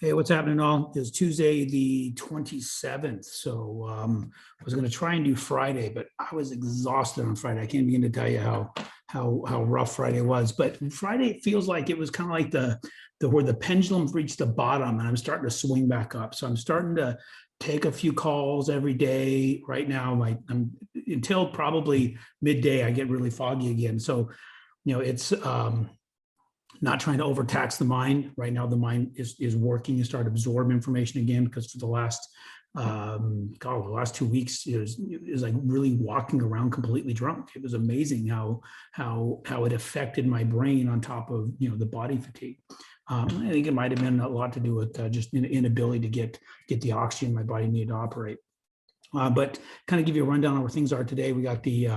Hey, what's happening all? It's Tuesday, the 27th. I was going to try and do Friday, but I was exhausted on Friday. I can't begin to tell you how rough Friday was. But Friday feels like it was kind of like the where the pendulum reached the bottom and I'm starting to swing back up. So I'm starting to take a few calls every day. Right now, I'm until probably midday, I get really foggy again. So, it's not trying to overtax the mind. Right now, the mind is working and start absorb information again, because for the last the last 2 weeks is like really walking around completely drunk. It was amazing how it affected my brain on top of the body fatigue. I think it might have been a lot to do with just an inability to get the oxygen my body needed to operate. But kind of give you a rundown on where things are today. We got the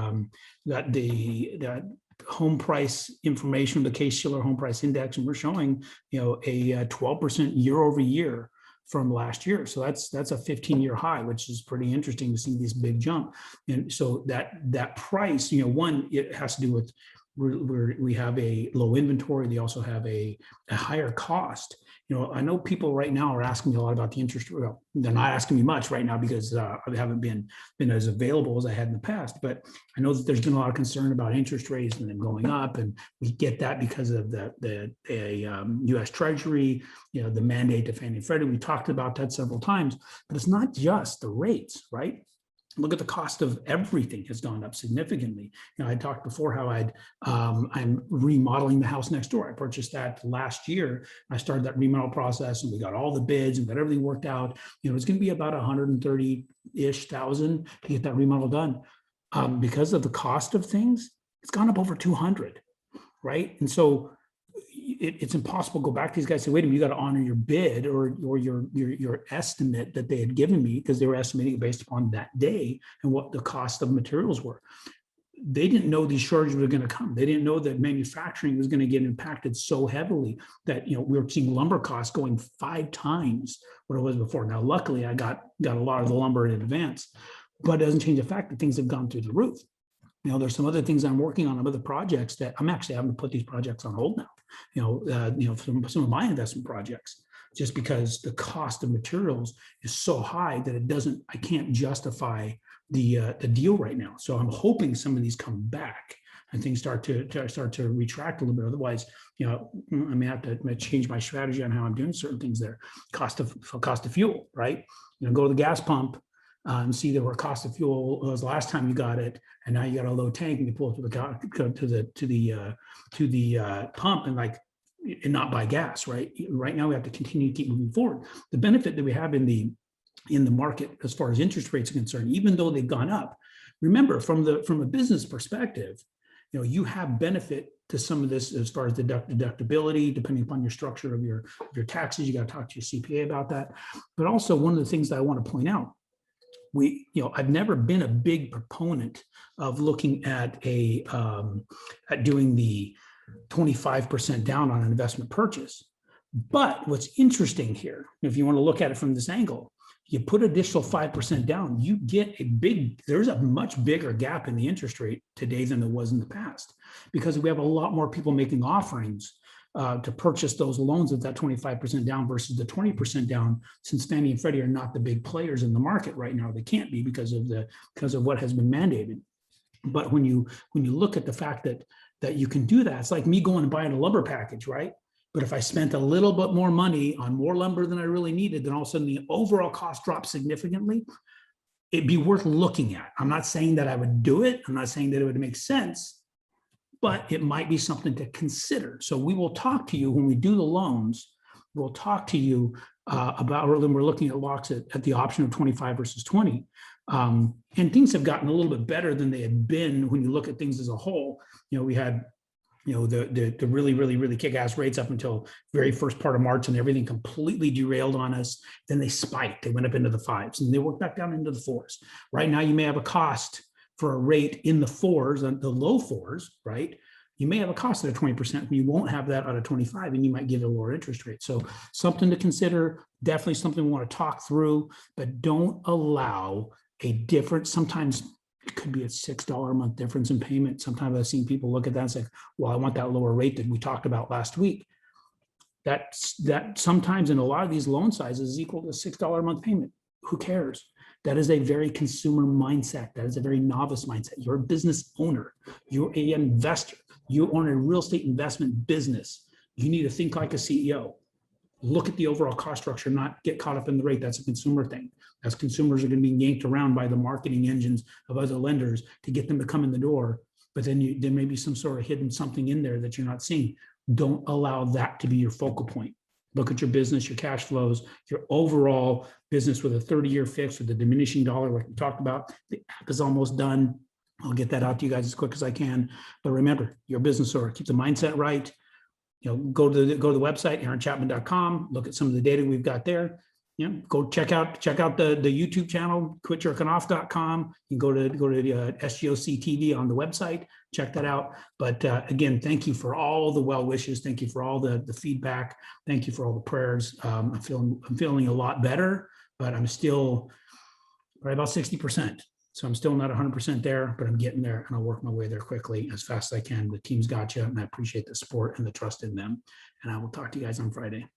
home price information, the Shiller home price index, and we're showing a 12% year over year from last year. So that's a 15-year high, which is pretty interesting to see this big jump. And so that price, one, it has to do with we have a low inventory. They also have a higher cost. I know people right now are asking me a lot about the interest rate. Well, they're not asking me much right now because I haven't been as available as I had in the past. But I know that there's been a lot of concern about interest rates and them going up, and we get that because of the U.S. Treasury, the mandate to Fannie and Freddie. We talked about that several times, but it's not just the rates, right? Look at the cost of everything has gone up significantly. I talked before how I'm remodeling the house next door. I purchased that last year. I started that remodel process, and we got all the bids and got everything worked out. It's going to be about 130-ish thousand to get that remodel done. Because of the cost of things, it's gone up over 200, right? And so it's impossible to go back to these guys and say, wait a minute, you got to honor your bid or your estimate that they had given me, because they were estimating it based upon that day and what the cost of materials were. They didn't know these shortages were going to come. They didn't know that manufacturing was going to get impacted so heavily that we were seeing lumber costs going 5 times what it was before. Now, luckily, I got a lot of the lumber in advance, but it doesn't change the fact that things have gone through the roof. There's some other things I'm working on other projects that I'm actually having to put these projects on hold now. Some of my investment projects, just because the cost of materials is so high that I can't justify the deal right now. So I'm hoping some of these come back and things start to retract a little bit. Otherwise, I may have to change my strategy on how I'm doing certain things there. Cost of fuel, right? Go to the gas pump. See that where cost of fuel was the last time you got it, and now you got a low tank, and you pull it to the pump and not buy gas, right? Right now we have to continue to keep moving forward. The benefit that we have in the market as far as interest rates are concerned, even though they've gone up, remember from a business perspective, you have benefit to some of this as far as deductibility, depending upon your structure of your taxes. You got to talk to your CPA about that. But also, one of the things that I want to point out, I've never been a big proponent of looking at at doing the 25% down on an investment purchase. But what's interesting here, if you want to look at it from this angle, you put additional 5% down, you get there's a much bigger gap in the interest rate today than there was in the past, because we have a lot more people making offerings to purchase those loans at that 25% down versus the 20% down, since Fannie and Freddie are not the big players in the market right now. They can't be because of what has been mandated. But when you look at the fact that you can do that, it's like me going and buying a lumber package, right? But if I spent a little bit more money on more lumber than I really needed, then all of a sudden the overall cost drops significantly. It'd be worth looking at. I'm not saying that I would do it. I'm not saying that it would make sense, but it might be something to consider. So we will talk to you when we do the loans. We'll talk to you about, or we're looking at locks at the option of 25 versus 20. And things have gotten a little bit better than they had been when you look at things as a whole. We had the really, really, really kick-ass rates up until very first part of March, and everything completely derailed on us. Then they spiked. They went up into the 5s, and they worked back down into the 4s. Right now, you may have a cost for a rate in the 4s, the low 4s, right? You may have a cost at 20%, but you won't have that out of 25, and you might get a lower interest rate. So something to consider, definitely something we want to talk through, but don't allow a difference. Sometimes it could be a $6 a month difference in payment. Sometimes I've seen people look at that and say, well, I want that lower rate that we talked about last week. that sometimes in a lot of these loan sizes is equal to $6 a month payment. Who cares? That is a very consumer mindset. That is a very novice mindset. You're a business owner. You're an investor. You own a real estate investment business. You need to think like a CEO. Look at the overall cost structure, not get caught up in the rate. That's a consumer thing. As consumers are going to be yanked around by the marketing engines of other lenders to get them to come in the door. But then there may be some sort of hidden something in there that you're not seeing. Don't allow that to be your focal point. Look at your business, your cash flows, your overall business with a 30-year fix with a diminishing dollar, like we talked about. The app is almost done. I'll get that out to you guys as quick as I can. But remember, you're a business owner. Keep the mindset right. Go to the website, aaron.chapman.com. Look at some of the data we've got there. Go check out the YouTube channel, quitjerkingoff.com. You can go to SGOC TV on the website. Check that out. But again, thank you for all the well wishes. Thank you for all the feedback. Thank you for all the prayers. I'm feeling a lot better, but I'm still right about 60%. So I'm still not 100% there, but I'm getting there, and I'll work my way there quickly as fast as I can. The team's got you, and I appreciate the support and the trust in them. And I will talk to you guys on Friday.